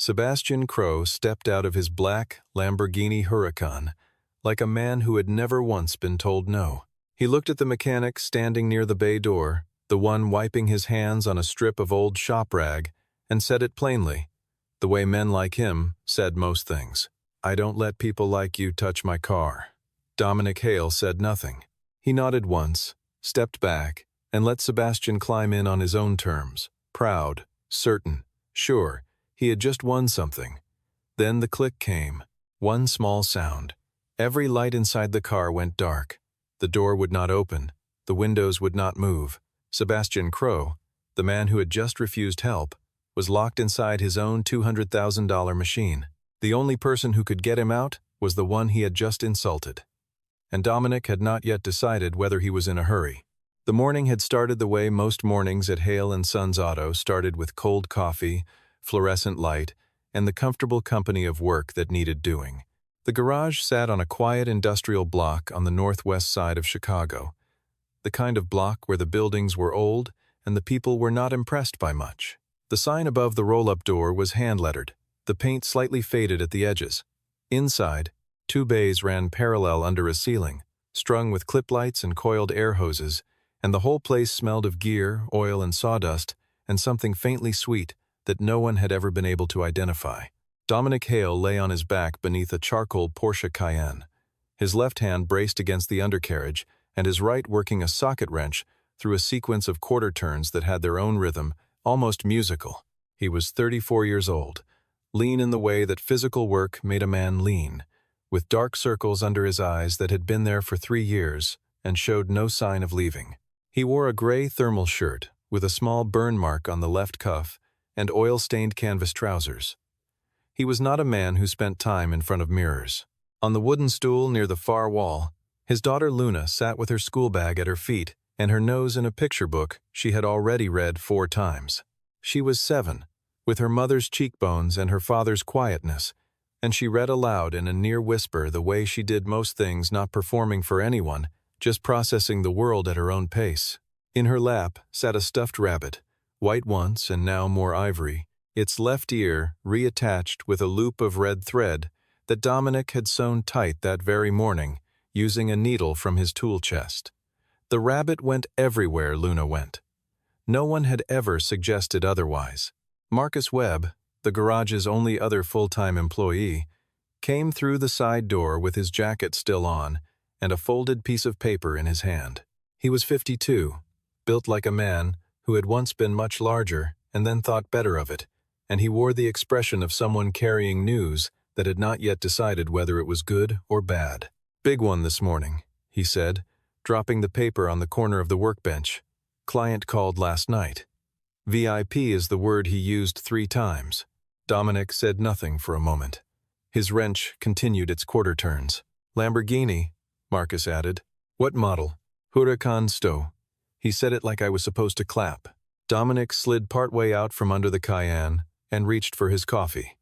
Sebastian Crow stepped out of his black Lamborghini Huracan like a man who had never once been told no. He looked at the mechanic standing near the bay door, the one wiping his hands on a strip of old shop rag, and said it plainly, the way men like him said most things. "I don't let people like you touch my car." Dominic Hale said nothing. He nodded once, stepped back, and let Sebastian climb in on his own terms, proud, certain, sure, he had just won something. Then the click came, one small sound. Every light inside the car went dark. The door would not open, the windows would not move. Sebastian Crow, the man who had just refused help, was locked inside his own $200,000 machine. The only person who could get him out was the one he had just insulted. And Dominic had not yet decided whether he was in a hurry. The morning had started the way most mornings at Hale & Sons Auto started, with cold coffee, fluorescent light, and the comfortable company of work that needed doing. The garage sat on a quiet industrial block on the northwest side of Chicago, the kind of block where the buildings were old and the people were not impressed by much. The sign above the roll-up door was hand-lettered, the paint slightly faded at the edges. Inside, 2 bays ran parallel under a ceiling, strung with clip lights and coiled air hoses, and the whole place smelled of gear, oil, and sawdust, and something faintly sweet that no one had ever been able to identify. Dominic Hale lay on his back beneath a charcoal Porsche Cayenne, his left hand braced against the undercarriage and his right working a socket wrench through a sequence of quarter turns that had their own rhythm, almost musical. He was 34 years old, lean in the way that physical work made a man lean, with dark circles under his eyes that had been there for 3 years and showed no sign of leaving. He wore a gray thermal shirt with a small burn mark on the left cuff and oil-stained canvas trousers. He was not a man who spent time in front of mirrors. On the wooden stool near the far wall, his daughter Luna sat with her school bag at her feet and her nose in a picture book she had already read 4 times. She was 7, with her mother's cheekbones and her father's quietness, and she read aloud in a near whisper the way she did most things, not performing for anyone, just processing the world at her own pace. In her lap sat a stuffed rabbit, white once and now more ivory, its left ear reattached with a loop of red thread that Dominic had sewn tight that very morning, using a needle from his tool chest. The rabbit went everywhere Luna went. No one had ever suggested otherwise. Marcus Webb, the garage's only other full-time employee, came through the side door with his jacket still on and a folded piece of paper in his hand. He was 52, built like a man who had once been much larger and then thought better of it, and he wore the expression of someone carrying news that had not yet decided whether it was good or bad. "Big one this morning," he said, dropping the paper on the corner of the workbench. "Client called last night." VIP is the word he used 3 times. Dominic said nothing for a moment. His wrench continued its quarter turns. "Lamborghini," Marcus added. "What model?" "Huracan Sto." He said it like I was supposed to clap. Dominic slid partway out from under the Cayenne and reached for his coffee.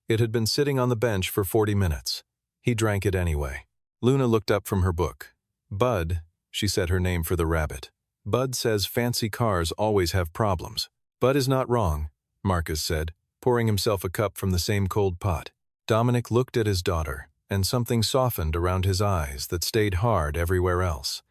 It had been sitting on the bench for 40 minutes. He drank it anyway. Luna looked up from her book. "Bud," she said her name for the rabbit. "Bud says fancy cars always have problems." "Bud is not wrong," Marcus said, pouring himself a cup from the same cold pot. Dominic looked at his daughter, and something softened around his eyes that stayed hard everywhere else.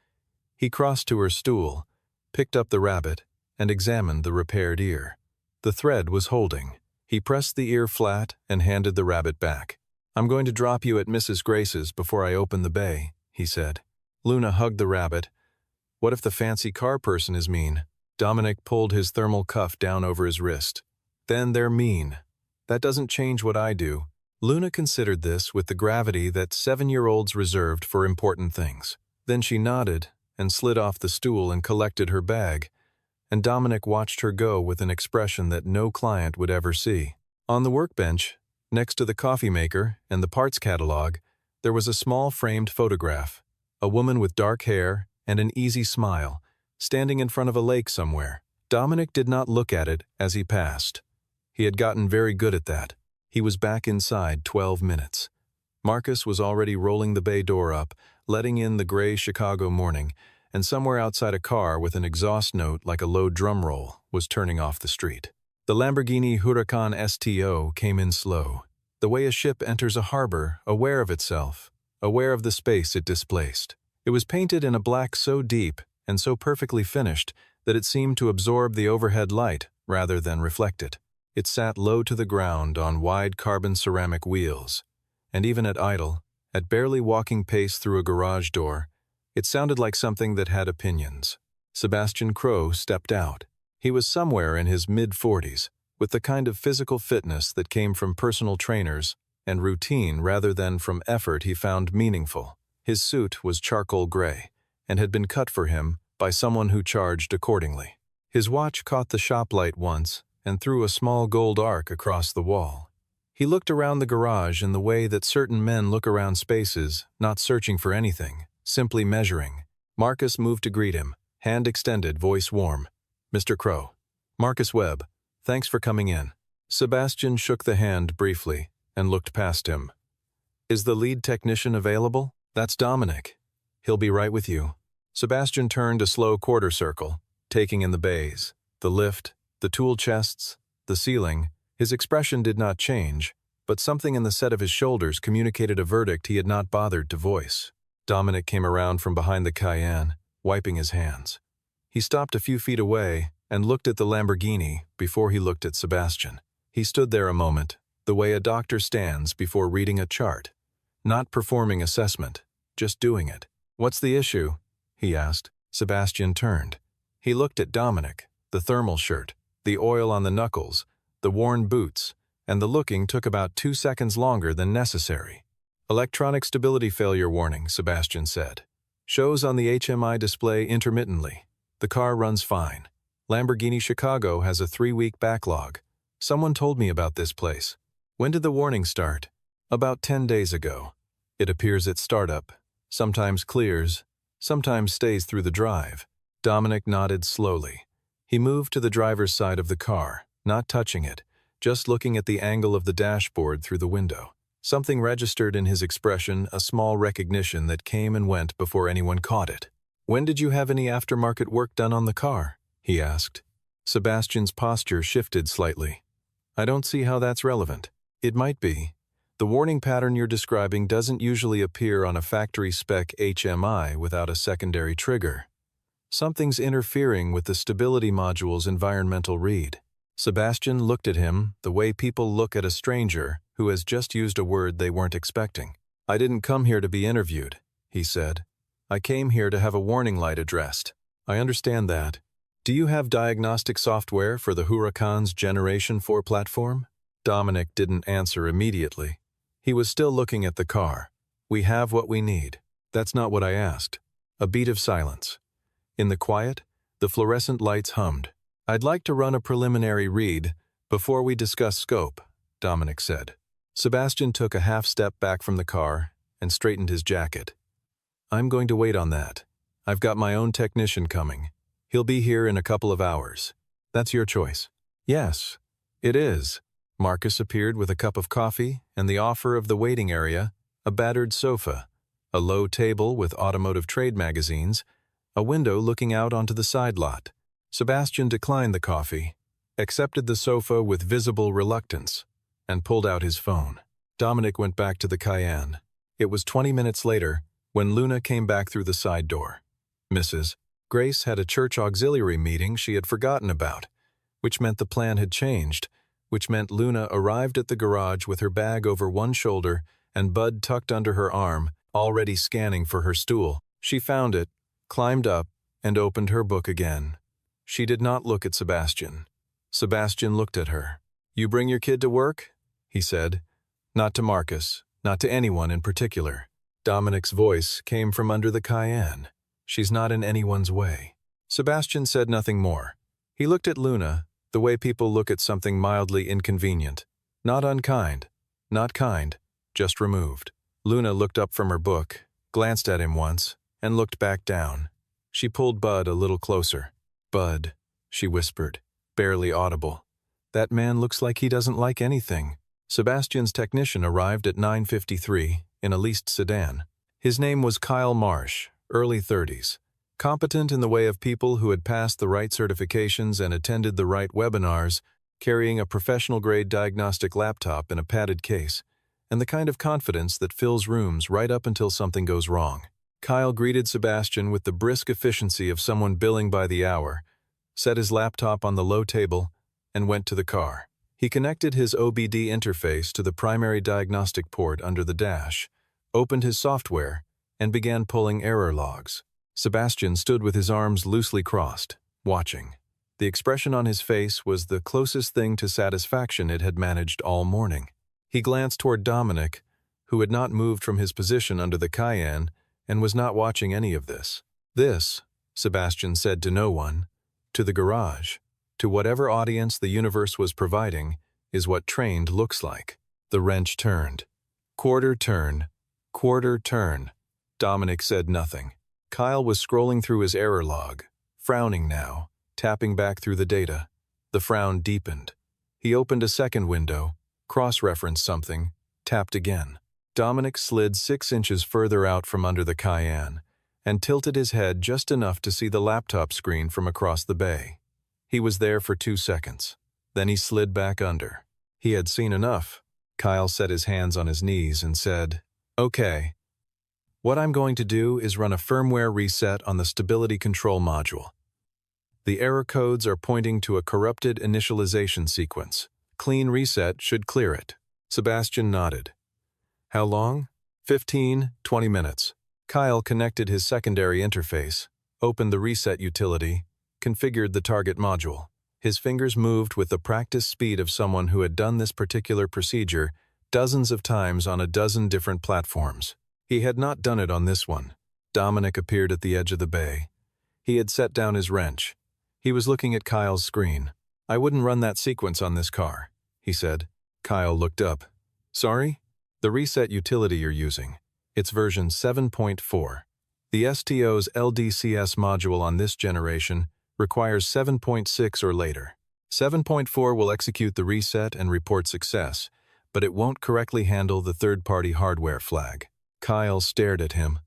He crossed to her stool, picked up the rabbit, and examined the repaired ear. The thread was holding. He pressed the ear flat and handed the rabbit back. "I'm going to drop you at Mrs. Grace's before I open the bay," he said. Luna hugged the rabbit. "What if the fancy car person is mean?" Dominic pulled his thermal cuff down over his wrist. "Then they're mean. That doesn't change what I do." Luna considered this with the gravity that 7-year-olds reserved for important things. Then she nodded and slid off the stool and collected her bag, and Dominic watched her go with an expression that no client would ever see. On the workbench, next to the coffee maker and the parts catalog, there was a small framed photograph, a woman with dark hair and an easy smile, standing in front of a lake somewhere. Dominic did not look at it as he passed. He had gotten very good at that. He was back inside 12 minutes. Marcus was already rolling the bay door up, letting in the gray Chicago morning, and somewhere outside a car with an exhaust note like a low drum roll was turning off the street. The Lamborghini Huracan STO came in slow, the way a ship enters a harbor, aware of itself, aware of the space it displaced. It was painted in a black so deep and so perfectly finished that it seemed to absorb the overhead light rather than reflect it. It sat low to the ground on wide carbon ceramic wheels, and even at idle, at barely walking pace through a garage door, it sounded like something that had opinions. Sebastian Crow stepped out. He was somewhere in his mid-40s, with the kind of physical fitness that came from personal trainers and routine rather than from effort he found meaningful. His suit was charcoal gray and had been cut for him by someone who charged accordingly. His watch caught the shop light once and threw a small gold arc across the wall. He looked around the garage in the way that certain men look around spaces, not searching for anything, simply measuring. Marcus moved to greet him, hand extended, voice warm. "Mr. Crow." "Marcus Webb, thanks for coming in." Sebastian shook the hand briefly and looked past him. "Is the lead technician available?" "That's Dominic. He'll be right with you." Sebastian turned a slow quarter circle, taking in the bays, the lift, the tool chests, the ceiling. His expression did not change, but something in the set of his shoulders communicated a verdict he had not bothered to voice. Dominic came around from behind the Cayenne, wiping his hands. He stopped a few feet away and looked at the Lamborghini before he looked at Sebastian. He stood there a moment, the way a doctor stands before reading a chart. Not performing assessment, just doing it. "What's the issue?" he asked. Sebastian turned. He looked at Dominic, the thermal shirt, the oil on the knuckles, the worn boots, and the looking took about 2 seconds longer than necessary. "Electronic stability failure warning," Sebastian said. "Shows on the HMI display intermittently. The car runs fine. Lamborghini Chicago has a 3-week backlog. Someone told me about this place." "When did the warning start?" "About 10 days ago. It appears at startup. Sometimes clears, sometimes stays through the drive." Dominic nodded slowly. He moved to the driver's side of the car, not touching it, just looking at the angle of the dashboard through the window. Something registered in his expression, a small recognition that came and went before anyone caught it. "When did you have any aftermarket work done on the car?" he asked. Sebastian's posture shifted slightly. "I don't see how that's relevant." "It might be. The warning pattern you're describing doesn't usually appear on a factory-spec HMI without a secondary trigger. Something's interfering with the stability module's environmental read." Sebastian looked at him the way people look at a stranger who has just used a word they weren't expecting. "I didn't come here to be interviewed," he said. "I came here to have a warning light addressed." "I understand that. Do you have diagnostic software for the Huracan's Generation 4 platform?" Dominic didn't answer immediately. He was still looking at the car. "We have what we need." "That's not what I asked." A beat of silence. In the quiet, the fluorescent lights hummed. "I'd like to run a preliminary read before we discuss scope," Dominic said. Sebastian took a half step back from the car and straightened his jacket. "I'm going to wait on that. I've got my own technician coming. He'll be here in a couple of hours. That's your choice." "Yes, it is." Marcus appeared with a cup of coffee and the offer of the waiting area, a battered sofa, a low table with automotive trade magazines, a window looking out onto the side lot. Sebastian declined the coffee, accepted the sofa with visible reluctance, and pulled out his phone. Dominic went back to the Cayenne. It was 20 minutes later when Luna came back through the side door. Mrs. Grace had a church auxiliary meeting she had forgotten about, which meant the plan had changed, which meant Luna arrived at the garage with her bag over one shoulder and Bud tucked under her arm, already scanning for her stool. She found it, climbed up, and opened her book again. She did not look at Sebastian. Sebastian looked at her. "You bring your kid to work?" he said. "Not to Marcus, not to anyone in particular." Dominic's voice came from under the Cayenne. "She's not in anyone's way." Sebastian said nothing more. He looked at Luna, the way people look at something mildly inconvenient. Not unkind, not kind, just removed. Luna looked up from her book, glanced at him once, and looked back down. She pulled Bud a little closer. "Bud," she whispered, barely audible. "That man looks like he doesn't like anything." Sebastian's technician arrived at 9:53 in a leased sedan. His name was Kyle Marsh, early 30s. Competent in the way of people who had passed the right certifications and attended the right webinars, carrying a professional-grade diagnostic laptop in a padded case, and the kind of confidence that fills rooms right up until something goes wrong. Kyle greeted Sebastian with the brisk efficiency of someone billing by the hour, set his laptop on the low table, and went to the car. He connected his OBD interface to the primary diagnostic port under the dash, opened his software, and began pulling error logs. Sebastian stood with his arms loosely crossed, watching. The expression on his face was the closest thing to satisfaction it had managed all morning. He glanced toward Dominic, who had not moved from his position under the Cayenne and was not watching any of this. This, Sebastian said to no one, to the garage, to whatever audience the universe was providing, is what trained looks like. The wrench turned. Quarter turn. Quarter turn. Dominic said nothing. Kyle was scrolling through his error log, frowning now, tapping back through the data. The frown deepened. He opened a second window, cross-referenced something, tapped again. Dominic slid 6 inches further out from under the Cayenne and tilted his head just enough to see the laptop screen from across the bay. He was there for 2 seconds. Then he slid back under. He had seen enough. Kyle set his hands on his knees and said, "Okay. What I'm going to do is run a firmware reset on the stability control module. The error codes are pointing to a corrupted initialization sequence. Clean reset should clear it." Sebastian nodded. "How long?" 15, 20 minutes. Kyle connected his secondary interface, opened the reset utility, configured the target module. His fingers moved with the practiced speed of someone who had done this particular procedure dozens of times on a dozen different platforms. He had not done it on this one. Dominic appeared at the edge of the bay. He had set down his wrench. He was looking at Kyle's screen. "I wouldn't run that sequence on this car," he said. Kyle looked up. "Sorry?" "The reset utility you're using. It's version 7.4. The STO's LDCS module on this generation requires 7.6 or later. 7.4 will execute the reset and report success, but it won't correctly handle the third-party hardware flag." Kyle stared at him.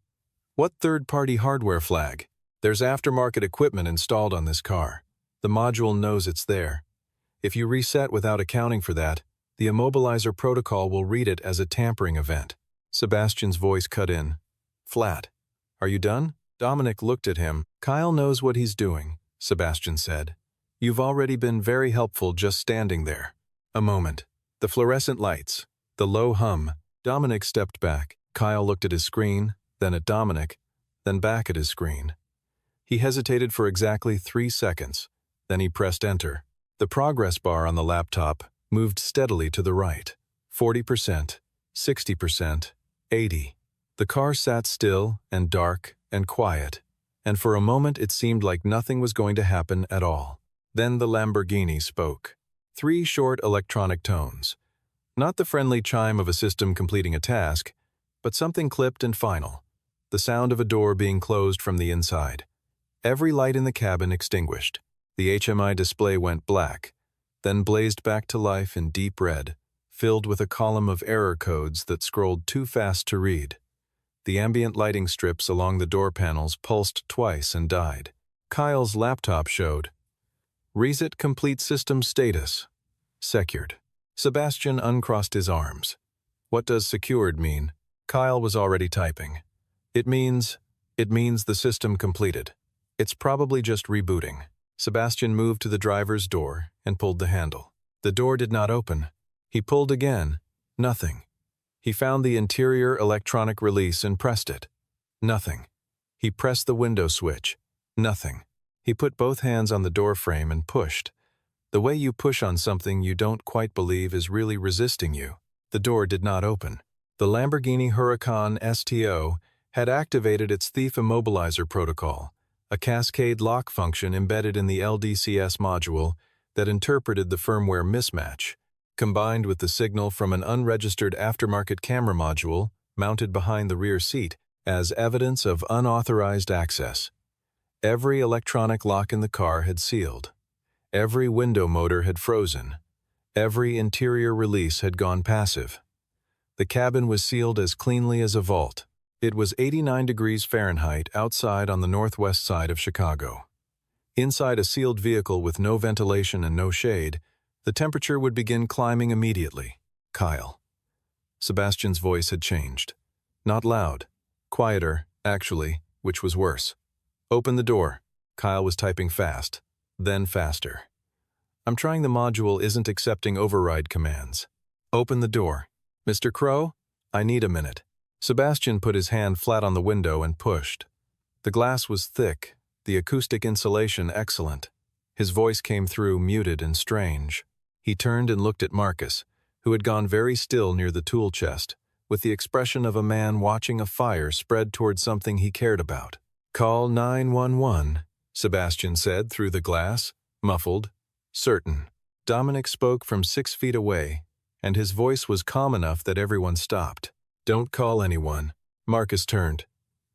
"What third-party hardware flag?" "There's aftermarket equipment installed on this car. The module knows it's there. If you reset without accounting for that, the immobilizer protocol will read it as a tampering event." Sebastian's voice cut in. Flat. "Are you done?" Dominic looked at him. "Kyle knows what he's doing," Sebastian said. "You've already been very helpful just standing there." A moment. The fluorescent lights. The low hum. Dominic stepped back. Kyle looked at his screen, then at Dominic, then back at his screen. He hesitated for exactly 3 seconds. Then he pressed enter. The progress bar on the laptop moved steadily to the right. 40%, 60%, 80. The car sat still and dark and quiet, and for a moment it seemed like nothing was going to happen at all. Then the Lamborghini spoke. 3 short electronic tones. Not the friendly chime of a system completing a task, but something clipped and final. The sound of a door being closed from the inside. Every light in the cabin extinguished. The HMI display went black, then blazed back to life in deep red, filled with a column of error codes that scrolled too fast to read. The ambient lighting strips along the door panels pulsed twice and died. Kyle's laptop showed. "Reset complete system status. Secured." Sebastian uncrossed his arms. "What does secured mean?" Kyle was already typing. It means the system completed. It's probably just rebooting." Sebastian moved to the driver's door and pulled the handle. The door did not open. He pulled again. Nothing. He found the interior electronic release and pressed it. Nothing. He pressed the window switch. Nothing. He put both hands on the door frame and pushed. The way you push on something you don't quite believe is really resisting you. The door did not open. The Lamborghini Huracan STO had activated its thief immobilizer protocol, a cascade lock function embedded in the LDCS module that interpreted the firmware mismatch, combined with the signal from an unregistered aftermarket camera module mounted behind the rear seat as evidence of unauthorized access. Every electronic lock in the car had sealed. Every window motor had frozen. Every interior release had gone passive. The cabin was sealed as cleanly as a vault. It was 89 degrees Fahrenheit outside on the northwest side of Chicago. Inside a sealed vehicle with no ventilation and no shade, The temperature would begin climbing immediately. Kyle. Sebastian's voice had changed. Not loud. Quieter, actually, which was worse. Open the door. Kyle was typing fast. Then faster. I'm trying the module isn't accepting override commands. Open the door. Mr. Crow, I need a minute. Sebastian put his hand flat on the window and pushed. The glass was thick, the acoustic insulation excellent. His voice came through muted and strange. He turned and looked at Marcus, who had gone very still near the tool chest, with the expression of a man watching a fire spread toward something he cared about. Call 911, Sebastian said through the glass, muffled, certain. Dominic spoke from 6 feet away, and his voice was calm enough that everyone stopped. Don't call anyone. Marcus turned.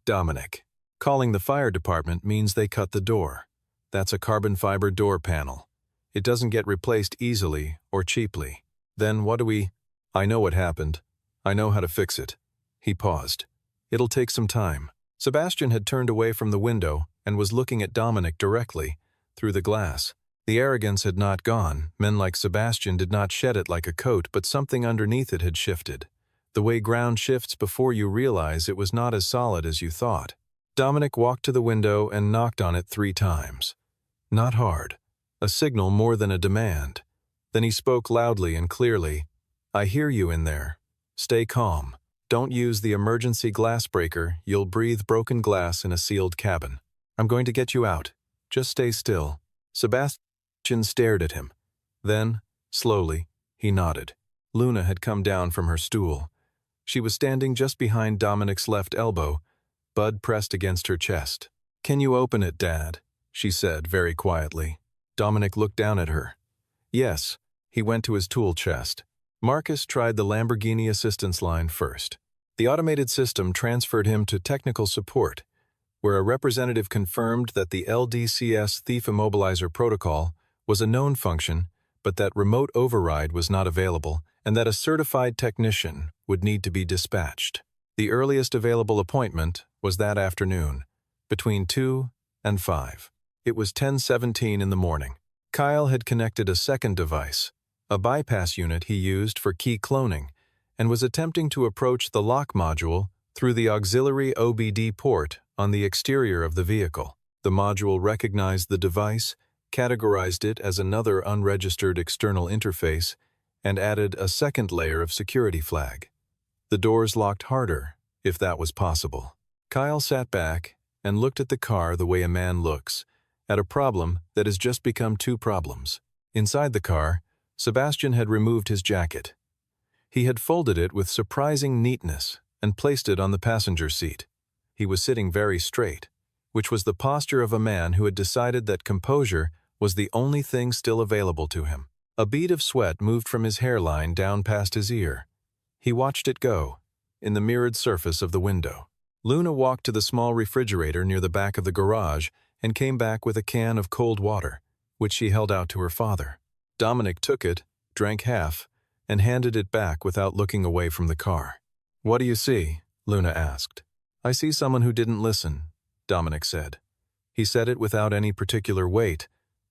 Dominic. Calling the fire department means they cut the door. That's a carbon fiber door panel. It doesn't get replaced easily or cheaply. Then what do we... I know what happened. I know how to fix it. He paused. It'll take some time. Sebastian had turned away from the window and was looking at Dominic directly, through the glass. The arrogance had not gone. Men like Sebastian did not shed it like a coat, but something underneath it had shifted. The way ground shifts before you realize it was not as solid as you thought. Dominic walked to the window and knocked on it 3 times. Not hard. A signal more than a demand. Then he spoke loudly and clearly. I hear you in there. Stay calm. Don't use the emergency glass breaker. You'll breathe broken glass in a sealed cabin. I'm going to get you out. Just stay still. Sebastian stared at him. Then, slowly, he nodded. Luna had come down from her stool. She was standing just behind Dominic's left elbow, Bud pressed against her chest. Can you open it, Dad? She said very quietly. Dominic looked down at her. Yes. He went to his tool chest. Marcus tried the Lamborghini assistance line first. The automated system transferred him to technical support, where a representative confirmed that the LDCS Thief Immobilizer protocol was a known function, but that remote override was not available, and that a certified technician would need to be dispatched. The earliest available appointment was that afternoon, between 2 and 5. It was 10:17 in the morning. Kyle had connected a second device, a bypass unit he used for key cloning, and was attempting to approach the lock module through the auxiliary OBD port on the exterior of the vehicle. The module recognized the device, categorized it as another unregistered external interface, and added a second layer of security flag. The doors locked harder, if that was possible. Kyle sat back and looked at the car the way a man looks, at a problem that has just become 2 problems. Inside the car, Sebastian had removed his jacket. He had folded it with surprising neatness and placed it on the passenger seat. He was sitting very straight, which was the posture of a man who had decided that composure was the only thing still available to him. A bead of sweat moved from his hairline down past his ear. He watched it go, in the mirrored surface of the window. Luna walked to the small refrigerator near the back of the garage and came back with a can of cold water, which she held out to her father. Dominic took it, drank half, and handed it back without looking away from the car. What do you see? Luna asked. I see someone who didn't listen, Dominic said. He said it without any particular weight,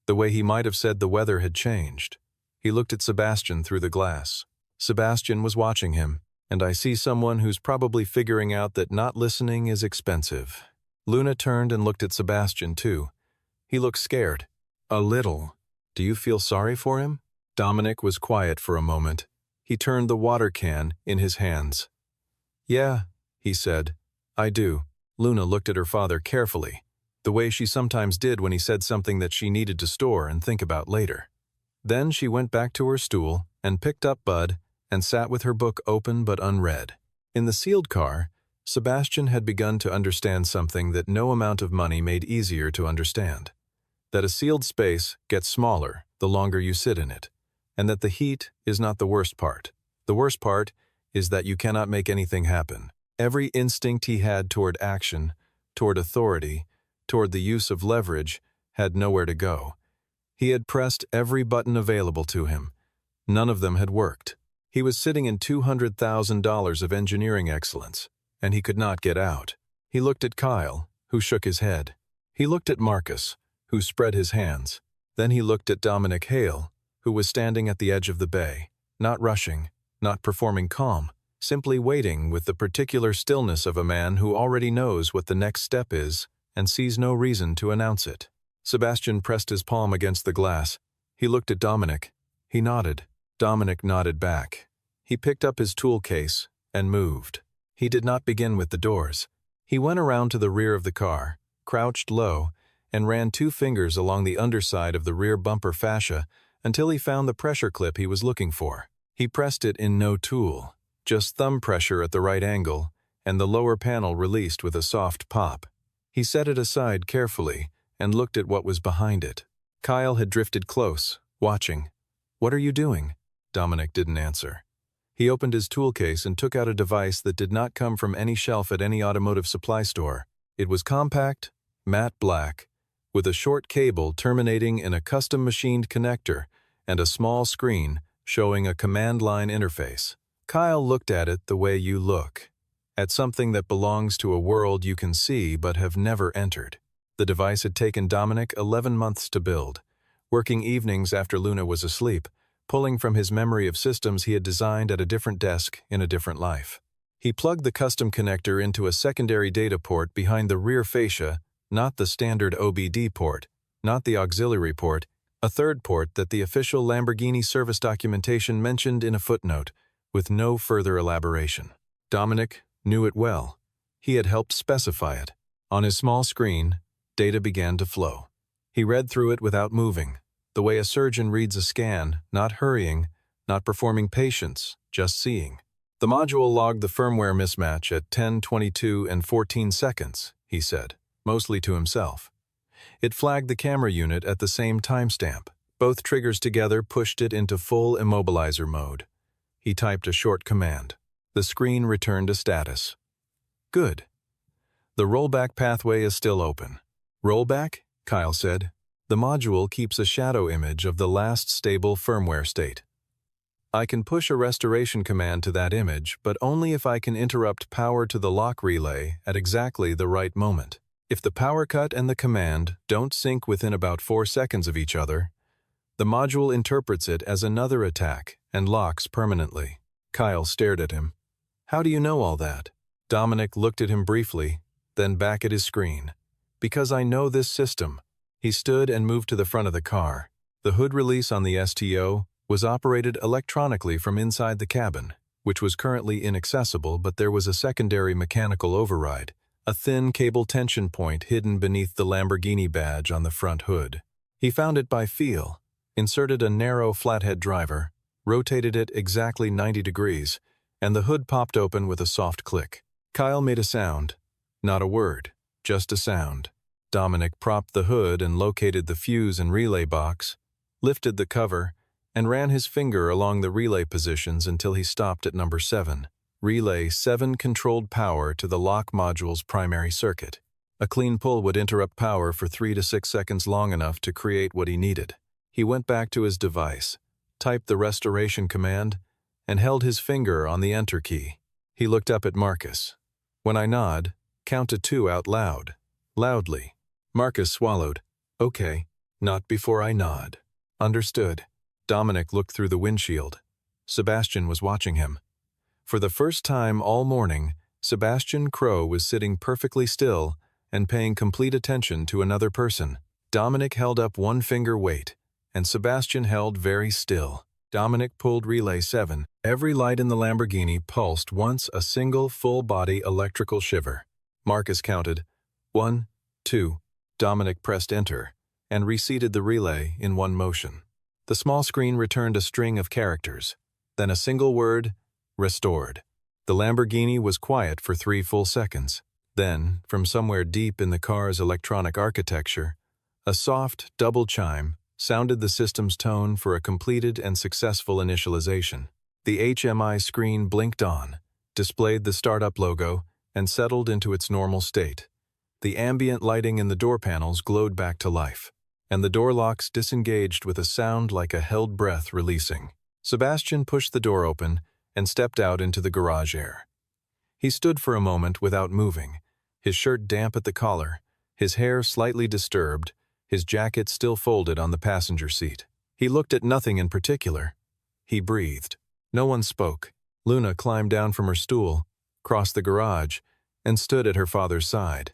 the way he might have said the weather had changed. He looked at Sebastian through the glass. Sebastian was watching him, and I see someone who's probably figuring out that not listening is expensive. Luna turned and looked at Sebastian, too. He looked scared. A little. Do you feel sorry for him? Dominic was quiet for a moment. He turned the water can in his hands. Yeah, he said. I do. Luna looked at her father carefully, the way she sometimes did when he said something that she needed to store and think about later. Then she went back to her stool and picked up Bud and sat with her book open but unread. In the sealed car, Sebastian had begun to understand something that no amount of money made easier to understand. That a sealed space gets smaller the longer you sit in it, and that the heat is not the worst part. The worst part is that you cannot make anything happen. Every instinct he had toward action, toward authority, toward the use of leverage, had nowhere to go. He had pressed every button available to him. None of them had worked. He was sitting in $200,000 of engineering excellence, and he could not get out. He looked at Kyle, who shook his head. He looked at Marcus, who spread his hands. Then he looked at Dominic Hale, who was standing at the edge of the bay, not rushing, not performing calm, simply waiting with the particular stillness of a man who already knows what the next step is and sees no reason to announce it. Sebastian pressed his palm against the glass. He looked at Dominic. He nodded. Dominic nodded back. He picked up his tool case and moved. He did not begin with the doors. He went around to the rear of the car, crouched low, and ran 2 fingers along the underside of the rear bumper fascia until he found the pressure clip he was looking for. He pressed it in no tool, just thumb pressure at the right angle, and the lower panel released with a soft pop. He set it aside carefully and looked at what was behind it. Kyle had drifted close, watching. "What are you doing?" Dominic didn't answer. He opened his tool case and took out a device that did not come from any shelf at any automotive supply store. It was compact, matte black, with a short cable terminating in a custom-machined connector and a small screen showing a command line interface. Kyle looked at it the way you look, at something that belongs to a world you can see but have never entered. The device had taken Dominic 11 months to build, working evenings after Luna was asleep, pulling from his memory of systems he had designed at a different desk in a different life. He plugged the custom connector into a secondary data port behind the rear fascia, not the standard OBD port, not the auxiliary port, a third port that the official Lamborghini service documentation mentioned in a footnote, with no further elaboration. Dominic knew it well. He had helped specify it. On his small screen, data began to flow. He read through it without moving, the way a surgeon reads a scan, not hurrying, not performing patients, just seeing. The module logged the firmware mismatch at 10, 22, and 14 seconds, he said, mostly to himself. It flagged the camera unit at the same timestamp. Both triggers together pushed it into full immobilizer mode. He typed a short command. The screen returned a status. Good. The rollback pathway is still open. Rollback? Kyle said. The module keeps a shadow image of the last stable firmware state. I can push a restoration command to that image, but only if I can interrupt power to the lock relay at exactly the right moment. If the power cut and the command don't sync within about 4 seconds of each other, the module interprets it as another attack and locks permanently. Kyle stared at him. How do you know all that? Dominic looked at him briefly, then back at his screen. Because I know this system. He stood and moved to the front of the car. The hood release on the STO was operated electronically from inside the cabin, which was currently inaccessible, but there was a secondary mechanical override, a thin cable tension point hidden beneath the Lamborghini badge on the front hood. He found it by feel, inserted a narrow flathead driver, rotated it exactly 90 degrees, and the hood popped open with a soft click. Kyle made a sound. Not a word, just a sound. Dominic propped the hood and located the fuse and relay box, lifted the cover, and ran his finger along the relay positions until he stopped at number 7. Relay 7 controlled power to the lock module's primary circuit. A clean pull would interrupt power for 3 to 6 seconds long enough to create what he needed. He went back to his device, typed the restoration command, and held his finger on the enter key. He looked up at Marcus. When I nod, count to 2 out loud. Loudly. Marcus swallowed. Okay, not before I nod. Understood. Dominic looked through the windshield. Sebastian was watching him. For the first time all morning, Sebastian Crow was sitting perfectly still and paying complete attention to another person. Dominic held up one finger weight, and Sebastian held very still. Dominic pulled relay 7. Every light in the Lamborghini pulsed once a single full-body electrical shiver. Marcus counted. 1, 2. Dominic pressed enter and reseated the relay in one motion. The small screen returned a string of characters, then a single word, restored. The Lamborghini was quiet for 3 full seconds. Then, from somewhere deep in the car's electronic architecture, a soft double chime sounded the system's tone for a completed and successful initialization. The HMI screen blinked on, displayed the startup logo, and settled into its normal state. The ambient lighting in the door panels glowed back to life, and the door locks disengaged with a sound like a held breath releasing. Sebastian pushed the door open and stepped out into the garage air. He stood for a moment without moving, his shirt damp at the collar, his hair slightly disturbed, his jacket still folded on the passenger seat. He looked at nothing in particular. He breathed. No one spoke. Luna climbed down from her stool, crossed the garage, and stood at her father's side.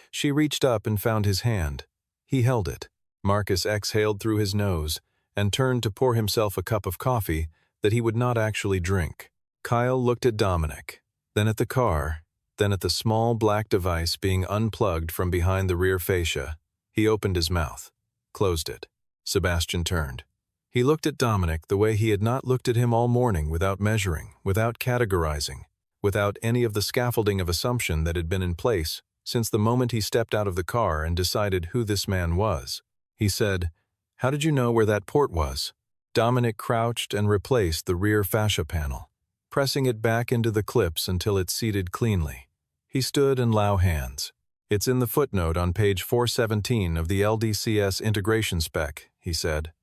She reached up and found his hand. He held it. Marcus exhaled through his nose and turned to pour himself a cup of coffee that he would not actually drink. Kyle looked at Dominic, then at the car, then at the small black device being unplugged from behind the rear fascia. He opened his mouth, closed it. Sebastian turned. He looked at Dominic the way he had not looked at him all morning, without measuring, without categorizing, without any of the scaffolding of assumption that had been in place since the moment he stepped out of the car and decided who this man was. He said, "How did you know where that port was?" Dominic crouched and replaced the rear fascia panel, pressing it back into the clips until it seated cleanly. He stood in low hands. "It's in the footnote on page 417 of the LDCS integration spec," he said.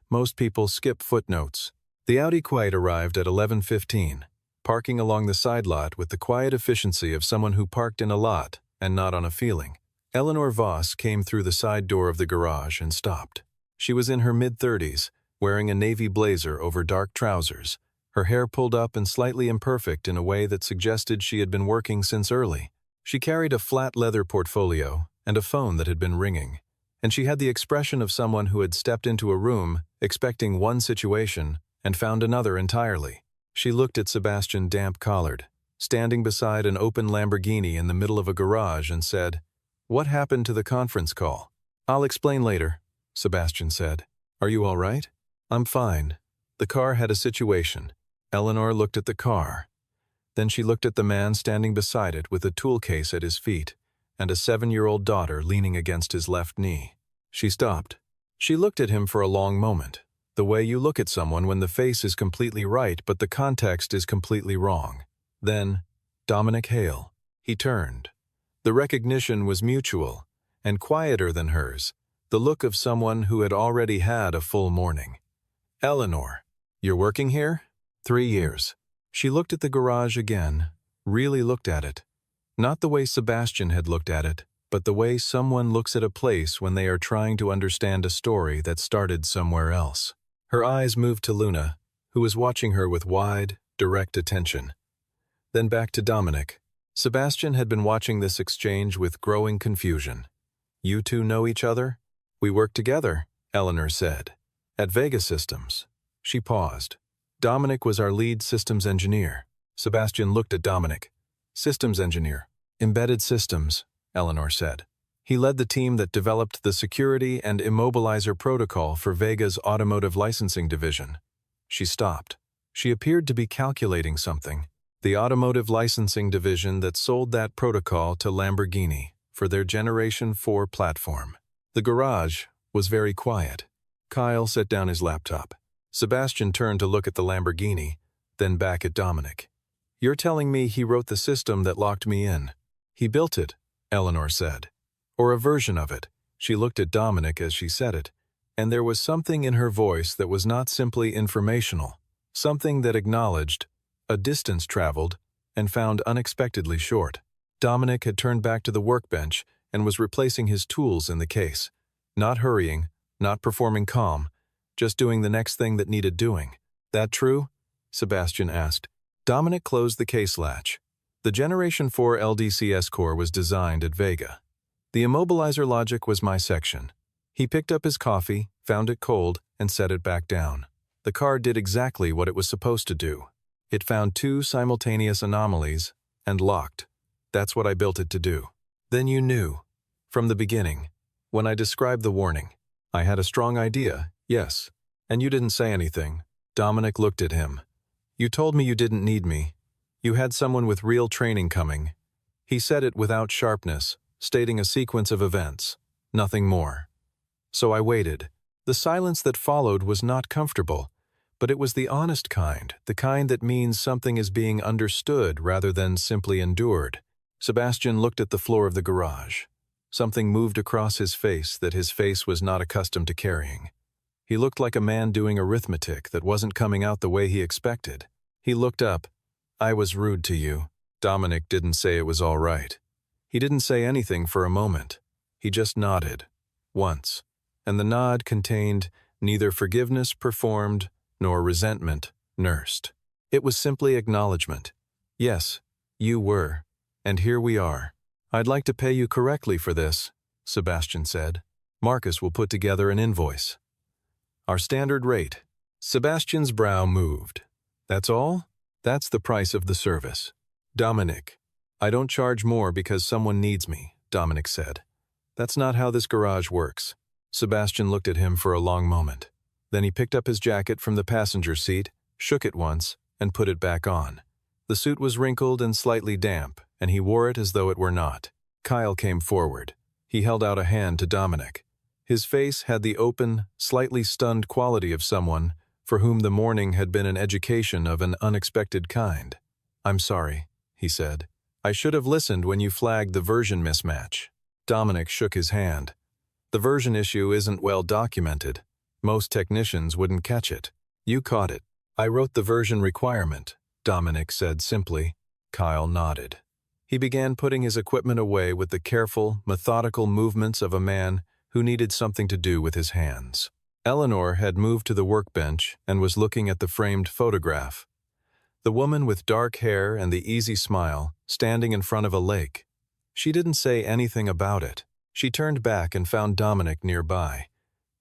"Most people skip footnotes." The Audi Quiet arrived at 11:15, parking along the side lot with the quiet efficiency of someone who parked in a lot and not on a feeling. Eleanor Voss came through the side door of the garage and stopped. She was in her mid-30s, wearing a navy blazer over dark trousers, her hair pulled up and slightly imperfect in a way that suggested she had been working since early. She carried a flat leather portfolio and a phone that had been ringing, and she had the expression of someone who had stepped into a room expecting one situation and found another entirely. She looked at Sebastian damp-collared, standing beside an open Lamborghini in the middle of a garage, and said, "What happened to the conference call?" "I'll explain later," Sebastian said. "Are you all right?" "I'm fine." The car had a situation. Eleanor looked at the car. Then she looked at the man standing beside it with a tool case at his feet and a 7-year-old daughter leaning against his left knee. She stopped. She looked at him for a long moment, the way you look at someone when the face is completely right but the context is completely wrong. Then, "Dominic Hale." He turned. The recognition was mutual, and quieter than hers, the look of someone who had already had a full morning. "Eleanor, you're working here?" 3 years. She looked at the garage again, really looked at it. Not the way Sebastian had looked at it, but the way someone looks at a place when they are trying to understand a story that started somewhere else. Her eyes moved to Luna, who was watching her with wide, direct attention. Then back to Dominic. Sebastian had been watching this exchange with growing confusion. "You two know each other?" "We work together," Eleanor said. "At Vega Systems." She paused. "Dominic was our lead systems engineer." Sebastian looked at Dominic. "Systems engineer. Embedded systems," Eleanor said. "He led the team that developed the security and immobilizer protocol for Vega's automotive licensing division." She stopped. She appeared to be calculating something. "The automotive licensing division that sold that protocol to Lamborghini for their Generation 4 platform." The garage was very quiet. Kyle set down his laptop. Sebastian turned to look at the Lamborghini, then back at Dominic. "You're telling me he wrote the system that locked me in?" "He built it," Eleanor said. "Or a version of it." She looked at Dominic as she said it, and there was something in her voice that was not simply informational, something that acknowledged a distance traveled and found unexpectedly short. Dominic had turned back to the workbench and was replacing his tools in the case, not hurrying, not performing calm, just doing the next thing that needed doing. "That true?" Sebastian asked. Dominic closed the case latch. The Generation 4 LDCS core was designed at Vega. The immobilizer logic was my section. He picked up his coffee, found it cold, and set it back down. The car did exactly what it was supposed to do. It found 2 simultaneous anomalies and locked. That's what I built it to do. Then you knew. From the beginning. When I described the warning. I had a strong idea, yes. And you didn't say anything. Dominic looked at him. "You told me you didn't need me. You had someone with real training coming." He said it without sharpness, stating a sequence of events. Nothing more. So I waited. The silence that followed was not comfortable, but it was the honest kind, the kind that means something is being understood rather than simply endured. Sebastian looked at the floor of the garage. Something moved across his face that his face was not accustomed to carrying. He looked like a man doing arithmetic that wasn't coming out the way he expected. He looked up. "I was rude to you." Dominic didn't say it was all right. He didn't say anything for a moment. He just nodded. Once. And the nod contained Neither forgiveness performed nor resentment nursed. It was simply acknowledgement. Yes, you were, and here we are. I'd like to pay you correctly for this, Sebastian said. Marcus will put together an invoice. Our standard rate. Sebastian's brow moved. That's all? That's the price of the service. Dominic. I don't charge more because someone needs me, Dominic said. That's not how this garage works. Sebastian looked at him for a long moment. Then he picked up his jacket from the passenger seat, shook it once, and put it back on. The suit was wrinkled and slightly damp, and he wore it as though it were not. Kyle came forward. He held out a hand to Dominic. His face had the open, slightly stunned quality of someone for whom the morning had been an education of an unexpected kind. I'm sorry, he said. I should have listened when you flagged the version mismatch. Dominic shook his hand. The version issue isn't well documented. Most technicians wouldn't catch it. You caught it. I wrote the version requirement, Dominic said simply. Kyle nodded. He began putting his equipment away with the careful, methodical movements of a man who needed something to do with his hands. Eleanor had moved to the workbench and was looking at the framed photograph. The woman with dark hair and the easy smile, standing in front of a lake. She didn't say anything about it. She turned back and found Dominic nearby.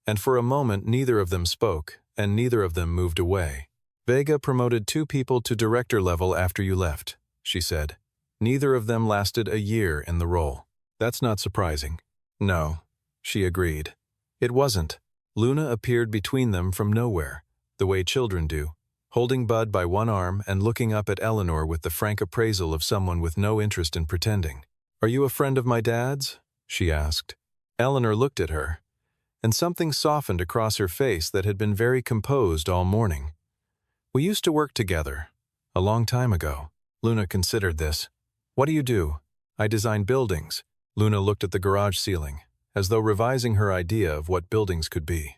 And for a moment neither of them spoke, and neither of them moved away. Vega promoted 2 people to director level after you left, she said. Neither of them lasted a year in the role. That's not surprising. No, she agreed. It wasn't. Luna appeared between them from nowhere, the way children do, holding Bud by one arm and looking up at Eleanor with the frank appraisal of someone with no interest in pretending. Are you a friend of my dad's? She asked. Eleanor looked at her, and something softened across her face that had been very composed all morning. We used to work together, a long time ago. Luna considered this. What do you do? I design buildings. Luna looked at the garage ceiling, as though revising her idea of what buildings could be.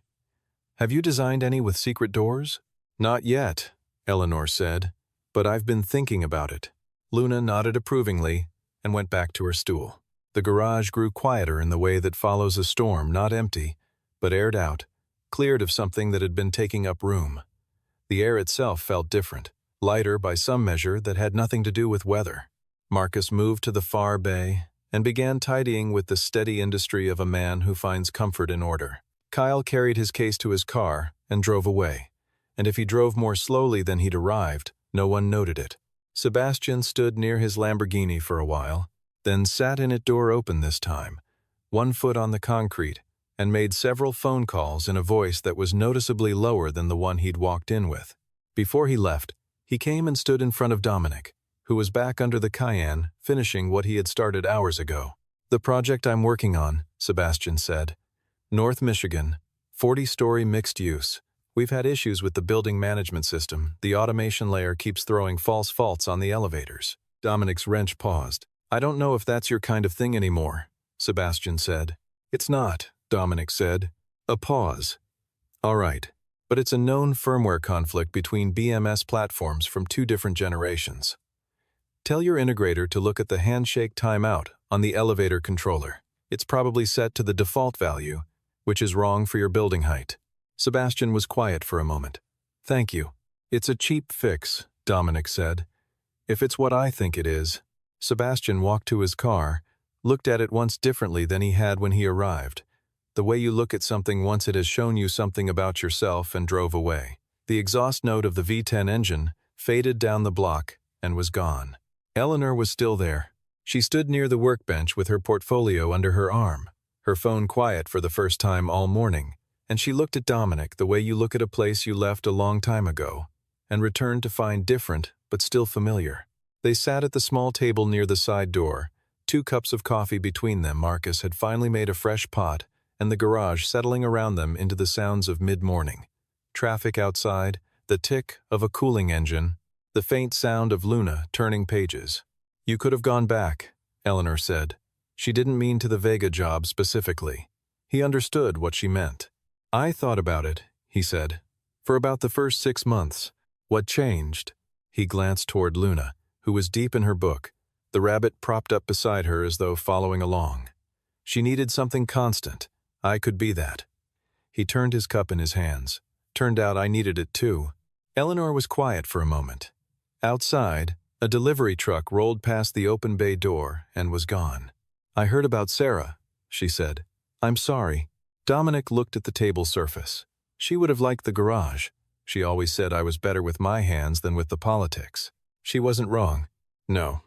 Have you designed any with secret doors? Not yet, Eleanor said, but I've been thinking about it. Luna nodded approvingly and went back to her stool. The garage grew quieter in the way that follows a storm, not empty, but aired out, cleared of something that had been taking up room. The air itself felt different, lighter by some measure that had nothing to do with weather. Marcus moved to the far bay and began tidying with the steady industry of a man who finds comfort in order. Kyle carried his case to his car and drove away, and if he drove more slowly than he'd arrived, no one noted it. Sebastian stood near his Lamborghini for a while, then sat in it door open this time, one foot on the concrete, and made several phone calls in a voice that was noticeably lower than the one he'd walked in with. Before he left, he came and stood in front of Dominic, who was back under the Cayenne, finishing what he had started hours ago. The project I'm working on, Sebastian said. North Michigan, 40-story mixed use. We've had issues with the building management system. The automation layer keeps throwing false faults on the elevators. Dominic's wrench paused. I don't know if that's your kind of thing anymore, Sebastian said. It's not, Dominic said. A pause. All right, but it's a known firmware conflict between BMS platforms from 2 different generations. Tell your integrator to look at the handshake timeout on the elevator controller. It's probably set to the default value, which is wrong for your building height. Sebastian was quiet for a moment. Thank you. It's a cheap fix, Dominic said. If it's what I think it is. Sebastian walked to his car, looked at it once differently than he had when he arrived. The way you look at something once it has shown you something about yourself, and drove away. The exhaust note of the V10 engine faded down the block and was gone. Eleanor was still there. She stood near the workbench with her portfolio under her arm, her phone quiet for the first time all morning, and she looked at Dominic the way you look at a place you left a long time ago, and returned to find different but still familiar. They sat at the small table near the side door, 2 cups of coffee between them. Marcus had finally made a fresh pot, and the garage settling around them into the sounds of mid-morning. Traffic outside, the tick of a cooling engine, the faint sound of Luna turning pages. You could have gone back, Eleanor said. She didn't mean to the Vega job specifically. He understood what she meant. I thought about it, he said. For about the first 6 months. What changed? He glanced toward Luna, who was deep in her book, the rabbit propped up beside her as though following along. She needed something constant. I could be that. He turned his cup in his hands. Turned out I needed it too. Eleanor was quiet for a moment. Outside, a delivery truck rolled past the open bay door and was gone. I heard about Sarah, she said. I'm sorry. Dominic looked at the table surface. She would have liked the garage. She always said I was better with my hands than with the politics. She wasn't wrong. No.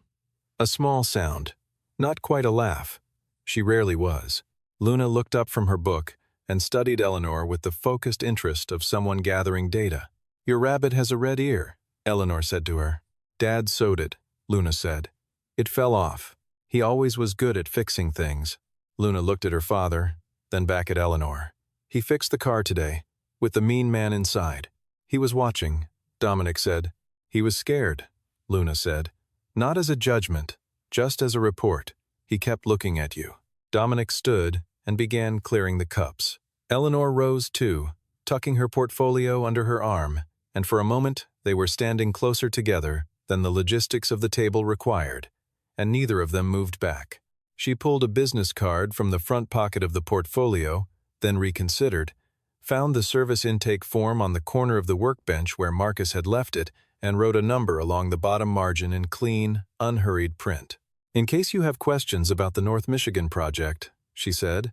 A small sound. Not quite a laugh. She rarely was. Luna looked up from her book and studied Eleanor with the focused interest of someone gathering data. Your rabbit has a red ear, Eleanor said to her. Dad sewed it, Luna said. It fell off. He always was good at fixing things. Luna looked at her father, then back at Eleanor. He fixed the car today, with the mean man inside. He was watching, Dominic said. He was scared, Luna said. Not as a judgment, just as a report. He kept looking at you. Dominic stood and began clearing the cups. Eleanor rose too, tucking her portfolio under her arm, and for a moment they were standing closer together than the logistics of the table required, and neither of them moved back. She pulled a business card from the front pocket of the portfolio, then reconsidered, found the service intake form on the corner of the workbench where Marcus had left it, and wrote a number along the bottom margin in clean, unhurried print. In case you have questions about the North Michigan project, she said,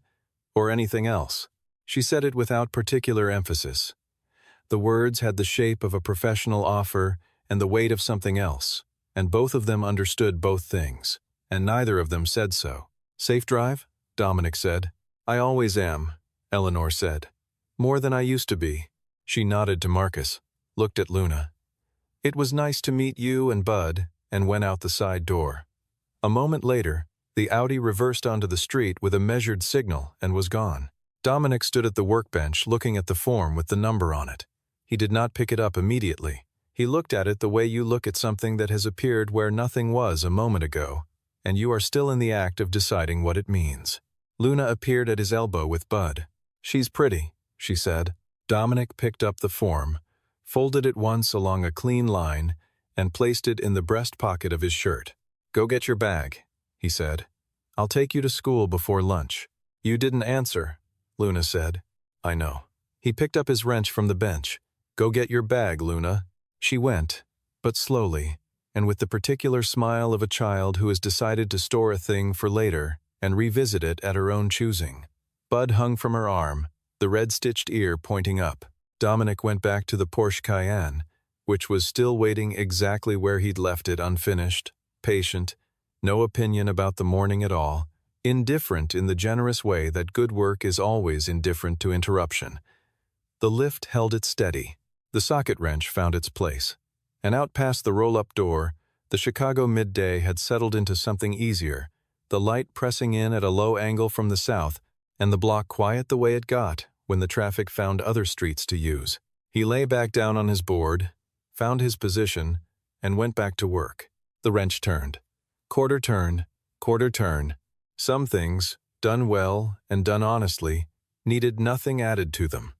or anything else. She said it without particular emphasis. The words had the shape of a professional offer and the weight of something else, and both of them understood both things, and neither of them said so. Safe drive? Dominic said. I always am, Eleanor said. More than I used to be. She nodded to Marcus, looked at Luna. It was nice to meet you and Bud, and went out the side door. A moment later, the Audi reversed onto the street with a measured signal and was gone. Dominic stood at the workbench looking at the form with the number on it. He did not pick it up immediately. He looked at it the way you look at something that has appeared where nothing was a moment ago, and you are still in the act of deciding what it means. Luna appeared at his elbow with Bud. She's pretty, she said. Dominic picked up the form, folded it once along a clean line, and placed it in the breast pocket of his shirt. Go get your bag, he said. I'll take you to school before lunch. You didn't answer, Luna said. I know. He picked up his wrench from the bench. Go get your bag, Luna. She went, but slowly, and with the particular smile of a child who has decided to store a thing for later and revisit it at her own choosing. Bud hung from her arm, the red-stitched ear pointing up. Dominic went back to the Porsche Cayenne, which was still waiting exactly where he'd left it, unfinished, patient, no opinion about the morning at all, indifferent in the generous way that good work is always indifferent to interruption. The lift held it steady. The socket wrench found its place. And out past the roll-up door, the Chicago midday had settled into something easier, the light pressing in at a low angle from the south, and the block quiet the way it got when the traffic found other streets to use. He lay back down on his board, found his position, and went back to work. The wrench turned. Quarter turn, quarter turn. Some things, done well and done honestly, needed nothing added to them.